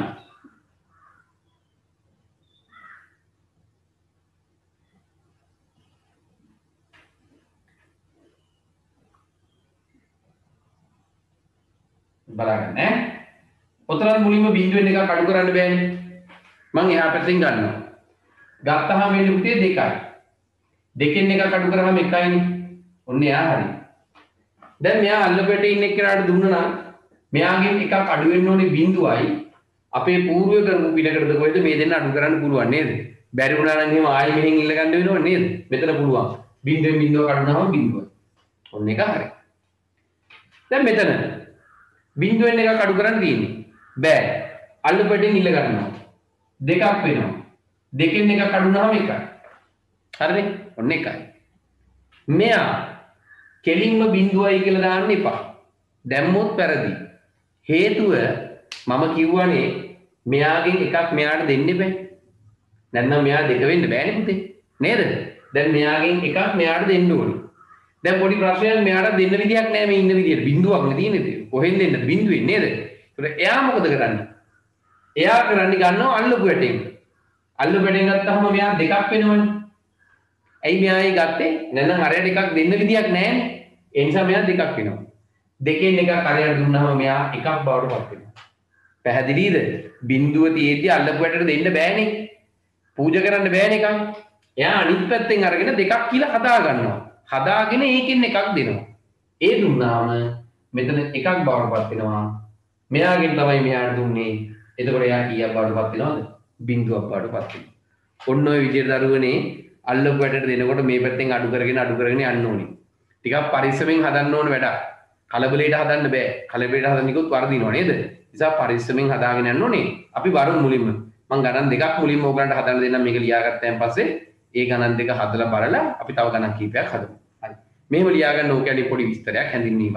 බලන්න ඈ. ඔතරම් මුලින්ම බිඳුවෙන් එකක් අඩු කරන්න බෑනේ. මම එහා පැත්තෙන් ගන්නවා. ගත්තාම එන්නේ පුතේ 2යි. දෙකෙන් එකක් අඩු කරාම 1යිනේ. ඔන්න එයා හරි. දැන් මෙයා අල්ලපැටේ ඉන්න එක්කනට දුන්නා නම් මෙයාගෙන් එකක් අඩු වෙන්න ඕනේ 0යි. අපේ పూర్ව කරපු පිටකටද කොහෙද මේ දෙන්න අඩු කරන්න පුළුවන් නේද? බැරි වුණා නම් එහෙම ආයෙ මෙහෙන් ඉල්ල ගන්න වෙනව නේද? මෙතන පුළුවන්. 0.0 කඩනවම 0යි. ඔන්න එක හරි. දැන් මෙතන 0.1 එකක් අඩු කරන්න තියෙන්නේ. බෑ. අල්ලපැටෙන් ඉල්ල ගන්නවා. දෙකක් වෙනවා. දෙකෙන් එකක් අඩු වුණාම 1යි. හරිනේ? ඔන්න එකයි. මෙයා කෙලින්ම 0යි කියලා දාන්න එපා. දැම්මොත් වැරදි. හේතුව මම කිව්වනේ මෙයාගෙන් එකක් මෙයාට දෙන්න බෑ. නැත්නම් මෙයා දෙක වෙන්න බෑනේ පුතේ. නේද? දැන් මෙයාගෙන් එකක් මෙයාට දෙන්න ඕනේ. දැන් පොඩි ප්‍රශ්නයක් මෙයාට දෙන්න විදියක් නැහැ මේ ඉන්න විදියට. බිඳුවක් නේ තියෙන්නේ. කොහෙන් දෙන්න බිඳුවෙන් නේද? ඒකට එයා මොකද කරන්නේ? එයා කරන්නේ ගන්නවා අල්ලපු වැටෙන්. අල්ලපු වැටෙන් ගත්තාම මෙයා දෙකක් වෙනවනේ. ඇයි මෙයා ඒ ගත්තේ? නැත්නම් අරයට එකක් දෙන්න විදියක් නැහැනේ. ඒ නිසා මෙයා දෙකක් වෙනවා. දෙකෙන් එකක් අරයට දුන්නාම මෙයා එකක් බවට පත් වෙනවා. පැහැදිලිද? බිඳුව තියෙද්දි අල්ලපු වැටට දෙන්න බෑනේ. පූජා කරන්න බෑනේ එකක්. එයා අනිත් පැත්තෙන් අරගෙන දෙකක් කියලා හදා ගන්නවා. හදාගෙන ඒකෙන් එකක් දෙනවා. ඒ දුන්නාම මෙතන එකක් බවට පත් වෙනවා. මෙයාගෙන් තමයි මෙයාට දුන්නේ. එතකොට එයා කීයක් බවට පත් වෙනවද? බිඳුවක් බවට පත් වෙනවා. ඔන්න ඔය විදිහට දරුවනේ අල්ලපු වැටට දෙනකොට මේ පැත්තෙන් අඩු කරගෙන යන්න ඕනේ. ටිකක් පරිස්සමෙන් හදන්න ඕන වැඩක්. කලබලයට හදන්න බෑ. කලබලයට හදන්නකොත් වර්ධිනවා නේද? නිසා පරිස්සමෙන් හදාගෙන යන්න ඕනේ. අපි වරුන් මුලින්ම මම ගණන් දෙකක් මුලින්ම ඕගලන්ට හදන්න දෙන්නම් මේක ලියාගත්තාන් පස්සේ ඒ ගණන් දෙක හදලා බලලා අපි තව ගණන් කීපයක් හදමු. හරි. මෙහෙම ලියා ගන්න ඕක ඇලි පොඩි විස්තරයක් හැඳින්වීමක්.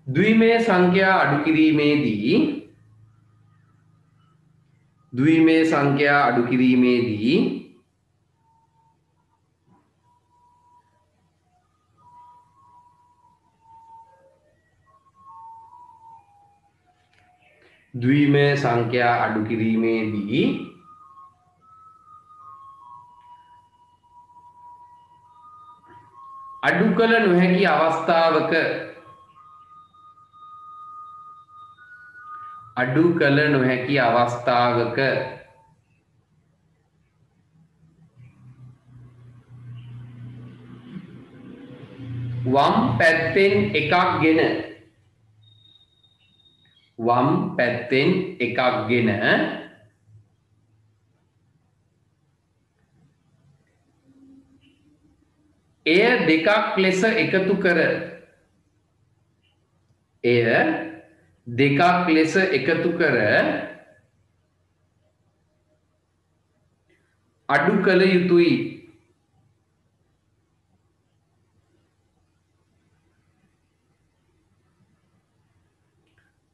ද්විමය සංඛ්‍යා අඩු කිරීමේදී අඩු කළ නොහැකි අවස්ථාවක වම් පැත්තෙන් එකක් ගෙන එය දෙකක් ලෙස එකතු කර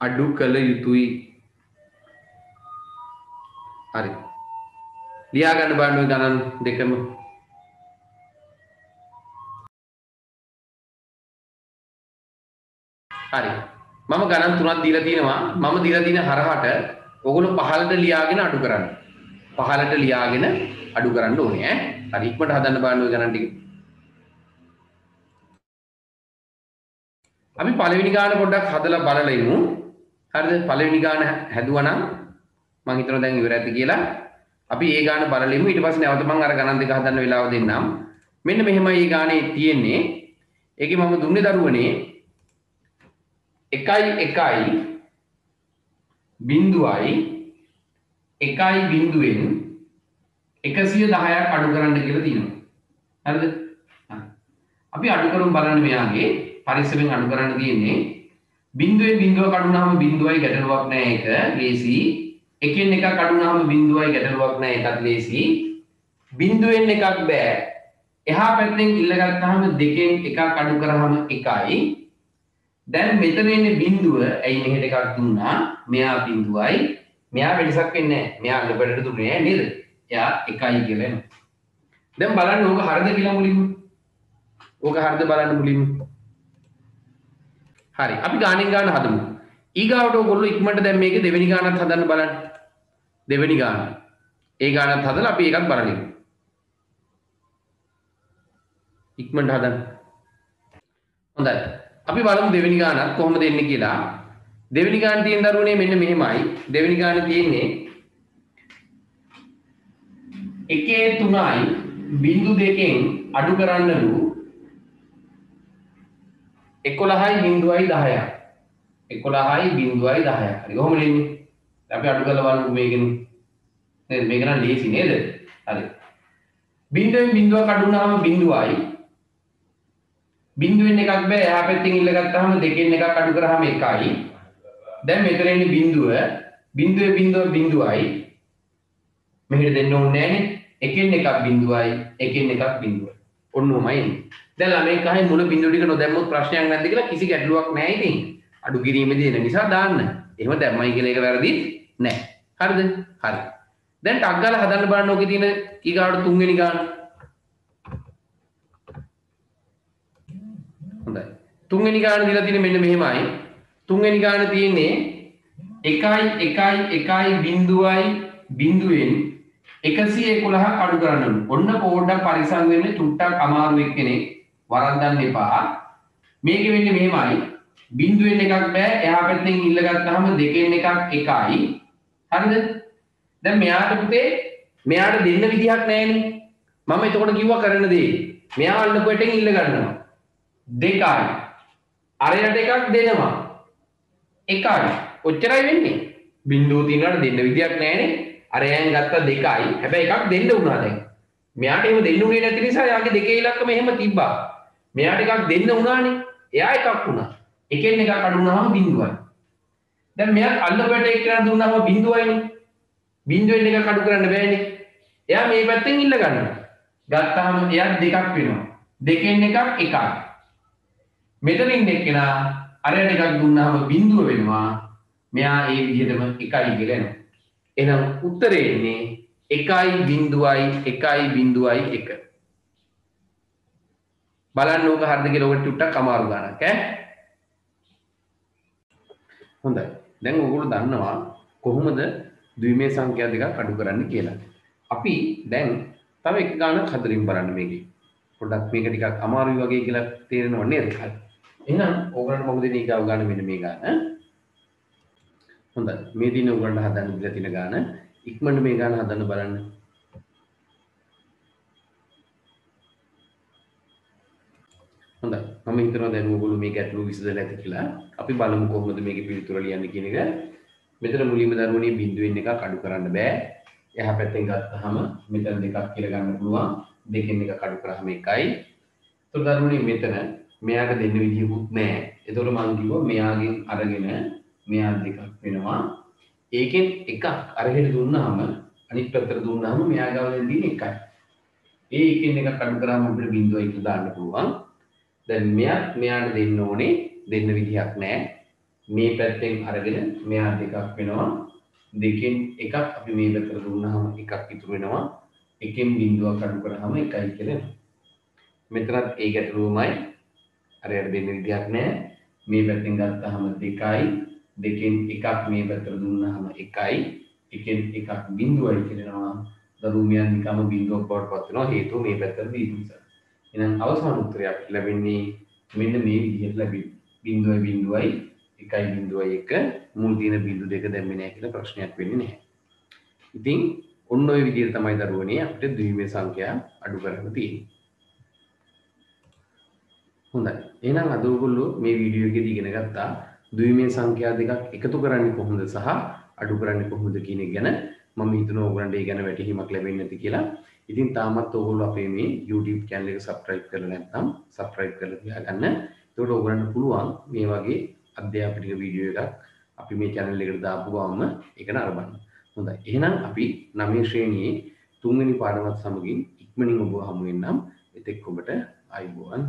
අඩු කළ යුතුයි. හරි. ලියා ගන්න බලන්න ඔය ගණන් දෙකම. හරි. මම ගණන් තුනක් දීලා තියෙනවා. මම දීලා තියෙන හරහට ඔයගොල්ලෝ පහළට ලියාගෙන අඩු කරන්න. ඕනේ ඈ. හරි ඉක්මනට හදන්න බලන්න ඔය ගණන් ටික. අපි පළවෙනි ගාන පොඩ්ඩක් හදලා බලලා ඉමු. හරිද? පළවෙනි ගාන හැදුවා නම් මම හිතනවා දැන් ඉවර ඇති කියලා. අපි ඒ ගාන බලලා ඉමු. ඊට පස්සේ නැවත මම අර ගණන් දෙක හදන්න වෙලාව දෙන්නම්. මෙන්න මෙහෙමයි මේ ගානේ තියෙන්නේ. ඒකේ මම දුන්නේ දරුවනේ 1යි 0යි 1යි බිඳුවෙන් 110ක් අඩු කරන්න කියලා තියෙනවා. හරිද? අපි අඩු කරමු බලන්න මෙයාගේ පරිස්සමෙන් අඩු කරන්න තියෙන්නේ. බිඳුවෙන් බිඳුව කඩුනාම බිඳුවයි ගැටලුවක් නැහැ ඒක ලේසි. එකෙන් එකක් කඩුනාම බිඳුවයි ගැටලුවක් නැහැ ඒකත් ලේසි. බිඳුවෙන් එකක් බෑ. එහා පැත්තෙන් ඉල්ල ගත්තාම දෙකෙන් එකක් අඩු කරාම 1යි. දැන් මෙතන ඉන්නේ බිඳුව. ඇයි මෙහෙට එකක් දුන්නා? මෙයා බිඳුවයි. මෙයා වෙනසක් වෙන්නේ නැහැ. මෙයා අල්ලපැටට දුන්නේ නැහැ නේද? එයා 1යි කියලා එනවා. දැන් බලන්න ඕක හරිද කියලා මුලින්ම. හරි. අපි ගානෙන් ගාන හදමු. ඊගාවට ඔයගොල්ලෝ ඉක්මනට දැන් මේකේ දෙවෙනි ගානත් හදන්න බලන්න. දෙවෙනි ගාන. ඒ ගානත් හදලා අපි ඒකත් බලමු. ඉක්මනට හදන්න. හොඳයි. අපි බලමු දෙවෙනි ගානත් කොහොමද එන්නේ කියලා. දෙවෙනි ගාන තියෙන දරුවනේ මෙන්න මෙහෙමයි. දෙවෙනි ගාන තියෙන්නේ 1.3.2 අඩු කරන්නලු 11.10යි 11.10යි හරි කොහොමද එන්නේ අපි අඩු කරලා බලමු මේකෙන් නේද මේක නම් ලේසි නේද හරි බිංදුවෙන් බිංදුවක් අඩු වුණාම බිංදුවයි බිංදුවෙන් එකක් බෑ එහා පැත්තෙන් ඉල්ල ගත්තාම දෙකෙන් එකක් අඩු කරාම එකයි දැන් මෙතන ඉන්නේ බිංදුව බිංදුවේ බිංදුව බිංදුවයි මෙහෙට දෙන්න ඕනේ නෑනේ එකෙන් එකක් බිංදුවයි එකෙන් එකක් බිංදුවයි ඔන්නෝමයි එන්නේ දැන් ළමයි කහේ මුල බිංදුව ටික නොදැම්මොත් ප්‍රශ්නයක් නැද්ද කියලා කිසි ගැටලුවක් නෑ ඉතින් අඩු කිරීමේදී එන නිසා දාන්න එහෙම දැම්මයි කියන එක වැරදි නෑ හරිද හරි දැන් ටක් ගාලා හදන්න බලන්න ඕකේ තියෙන ඊගාවට තුන්වෙනි ගාන හොඳයි තුන්වෙනි ගාන දීලා තියෙන්නේ මෙන්න මෙහෙමයි තුන්වෙනි ගාන තියෙන්නේ 1.1.1 බිංදුවයි බිංදුවෙන් 111ක් අඩු කරන්නලු ඔන්න පොඩ්ඩක් පරිස්සම් වෙන්න චුට්ටක් අමාරු එක්කෙනෙක් වරද්දන්න එපා මේකෙ වෙන්නේ මෙහෙමයි බිංදුවෙන් එකක් බෑ එහා පැත්තෙන් ඉල්ල ගත්තාම දෙකෙන් එකක් එකයි හරිද දැන් මෙයාට පුතේ මෙයාට දෙන්න විදිහක් නැහැනේ මම එතකොට කිව්වා කරන දේ මෙයා අල්ලපු එකෙන් ඉල්ල ගන්නවා දෙකයි අරයට එකක් දෙනවා එකයි ඔච්චරයි වෙන්නේ බිංදුව තියනට දෙන්න විදිහක් නැහැනේ අරයන් ගත්ත දෙකයි හැබැයි එකක් දෙන්න වුණා දැන් මෙයාට එහෙම දෙන්න උනේ නැති නිසා යාගේ දෙකේ ඉලක්කම එහෙම තිබ්බා මෙයාට එකක් දෙන්න වුණානේ එයා එකක් වුණා එකෙන් එකක් අඩු වුණාම බිංදුවයි දැන් මෙයා අල්ලපුවට එක්කන දුන්නාම බිංදුවයිනේ බිංදුවෙන් එකක් අඩු කරන්න බෑනේ එයා මේ පැත්තෙන් ඉල්ල ගන්නවා ගත්තාම එයා දෙකක් වෙනවා දෙකෙන් එකක් එකයි මෙතනින් එක්කෙනා අරයට එකක් දුන්නාම බිංදුව වෙනවා මෙයා ඒ විදිහටම එකයි කියලා එනවා එහෙනම් උත්තරේ එන්නේ 1.1 බලන්න ඕක හරිද කියලා ඔකට ටුට්ටක් අමාරු ගන්නක් ඈ හොඳයි දැන් ඔයගොල්ලෝ දන්නවා කොහොමද ද්විමේය සංඛ්‍යා දෙකක් අඩු කරන්න කියලා අපි දැන් තව එක ගානක් හතරින් බලන්න මේකේ පොඩ්ඩක් මේක ටිකක් අමාරුයි වගේ කියලා තේරෙනව නේද හරි එහෙනම් ඕගොල්ලන්ට මොකද මේ ගාව ගන්න මෙන්න මේ ගාන හොඳයි මේ දින ඔයගොල්ලන්ට හදන්න දීලා තියෙන ගාන ඉක්මනට මේ ගාන හදන්න බලන්න හොඳයි මම හිතනවා දැන් ඔයගොල්ලෝ මේ ගැටලුව විසඳලා ඇති කියලා අපි බලමු කොහොමද මේකේ පිළිතුර ලියන්නේ කියන එක මෙතන මුලින්ම දරුවනේ බිංදුවෙන් එකක් අඩු කරන්න බෑ එහා පැත්තෙන් ගත්තාම මෙතන දෙකක් කියලා ගන්න පුළුවන් දෙකෙන් එකක් අඩු කරාම එකයි ඒතර දරුවනේ මෙතන මෙයාට දෙන්න විදියකුත් නැහැ ඒතකොට මම කිව්වා මෙයාගෙන් අරගෙන මෙයා දෙකක් වෙනවා ඒකෙන් එකක් අරගෙන දුන්නාම අනිත් පැත්තට දුන්නාම මෙයා ගාව දෙන්නේ එකයි ඒ එකෙන් එකක් අඩු කරාම අපිට බිංදුවයි කියලා දාන්න පුළුවන් දැන් මෙයාට දෙන්න ඕනේ දෙන්න විදිහක් නැහැ මේ පැත්තෙන් අරගෙන මෙයා දෙකක් වෙනවා දෙකෙන් එකක් අපි මේ පැත්තට දුන්නාම එකක් ඉතුරු වෙනවා එකෙන් බිංදුවක් අඩු කරාම එකයි කියලා මෙතනත් ඒ ගැටලුවමයි අරයට දෙන්න විදිහක් නැහැ මේ පැත්තෙන් ගත්තාම දෙකයි දෙකෙන් එකක් මේ පැත්තට දුන්නාම එකයි එකෙන් එකක් බිංදුවයි කියනවා දරුමියන් නිකම්ම බිංදුවක් බවට පත් වෙනවා හේතුව මේ පැත්තට දීපු නිසා එහෙනම් අවසාන උත්තරය අපිට ලැබෙන්නේ මෙන්න මේ විදිහට ලැබෙන්නේ බිංදුවයි බිංදුවයි එකයි බිංදුවයි එක මුල් තියෙන බිංදු දෙක දැම්මේ නැහැ කියලා ප්‍රශ්නයක් වෙන්නේ නැහැ. ඉතින් ඔන්න ඔය විදිහට තමයි දරුවනේ අපිට ද්විමේය සංඛ්‍යා අඩු කරන්න තියෙන්නේ. හොඳයි. එහෙනම් අද ඔයගොල්ලෝ මේ වීඩියෝ එකේදී ඉගෙන ගත්තා ද්විමේය සංඛ්‍යා දෙකක් එකතු කරන්නේ කොහොමද සහ අඩු කරන්නේ කොහොමද කියන එක ගැන මම හිතනවා ඔයගොල්ලන්ට ඒ ගැන වැටහීමක් ලැබෙන්නේ නැති කියලා. ඉතින් තාමත් ඔයගොල්ලෝ අපේ මේ YouTube channel එක subscribe කරලා නැත්නම් subscribe කරලා තියාගන්න. ඒකට ඔයගොල්ලන්ට පුළුවන් මේ වගේ අධ්‍යාපනික වීඩියෝ එකක් අපි මේ channel එකට දාපු ගමන් ඒක නරඹන්න. හොඳයි. එහෙනම් අපි 9 ශ්‍රේණියේ 3 වෙනි පාඩමත් සමගින් ඉක්මනින් ඔබව හමු වෙන්නම්. එතෙක් ඔබට ආයුබෝවන්.